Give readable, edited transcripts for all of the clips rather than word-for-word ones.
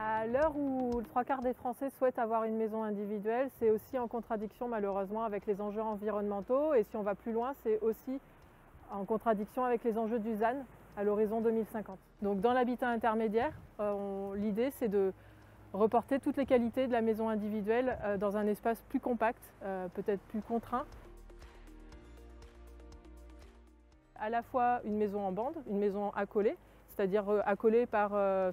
À l'heure où le trois quarts des Français souhaitent avoir une maison individuelle, c'est aussi en contradiction malheureusement avec les enjeux environnementaux et si on va plus loin, c'est aussi en contradiction avec les enjeux du ZAN à l'horizon 2050. Donc dans l'habitat intermédiaire, l'idée c'est de reporter toutes les qualités de la maison individuelle dans un espace plus compact, peut-être plus contraint. À la fois une maison en bande, une maison accolée, c'est-à-dire accolée par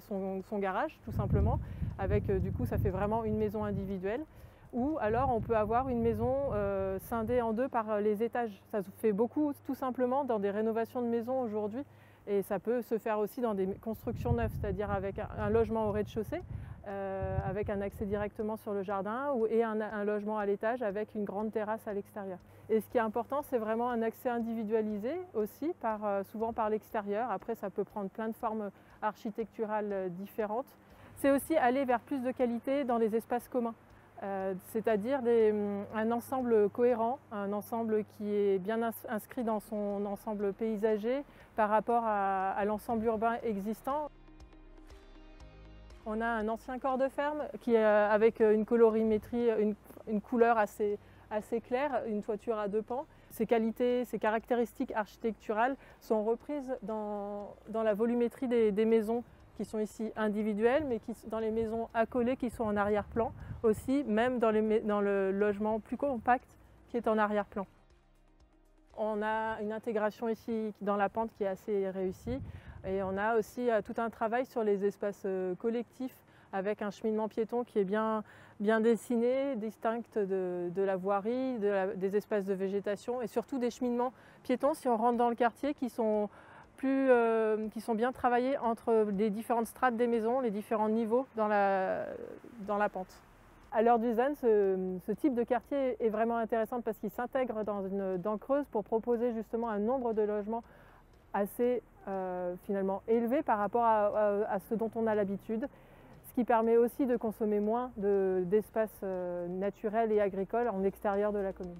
son garage tout simplement, avec du coup ça fait vraiment une maison individuelle. Ou alors on peut avoir une maison scindée en deux par les étages. Ça se fait beaucoup tout simplement dans des rénovations de maisons aujourd'hui et ça peut se faire aussi dans des constructions neuves, c'est-à-dire avec un logement au rez-de-chaussée, avec un accès directement sur le jardin et un logement à l'étage avec une grande terrasse à l'extérieur. Et ce qui est important, c'est vraiment un accès individualisé aussi, souvent par l'extérieur. Après, ça peut prendre plein de formes architecturales différentes. C'est aussi aller vers plus de qualité dans les espaces communs. C'est-à-dire un ensemble cohérent, un ensemble qui est bien inscrit dans son ensemble paysager par rapport à l'ensemble urbain existant. On a un ancien corps de ferme qui est avec une colorimétrie, une couleur assez claire, une toiture à deux pans. Ces qualités, ces caractéristiques architecturales sont reprises dans la volumétrie des maisons qui sont ici individuelles, mais dans les maisons accolées qui sont en arrière-plan aussi, même dans le logement plus compact qui est en arrière-plan. On a une intégration ici dans la pente qui est assez réussie et on a aussi tout un travail sur les espaces collectifs avec un cheminement piéton qui est bien dessiné, distinct de la voirie, des espaces de végétation et surtout des cheminements piétons si on rentre dans le quartier qui sont bien travaillés entre les différentes strates des maisons, les différents niveaux dans la pente. À l'heure du ZAN, ce type de quartier est vraiment intéressant parce qu'il s'intègre dans une dent creuse pour proposer justement un nombre de logements assez finalement élevé par rapport à ce dont on a l'habitude, ce qui permet aussi de consommer moins d'espaces naturels et agricoles en extérieur de la commune.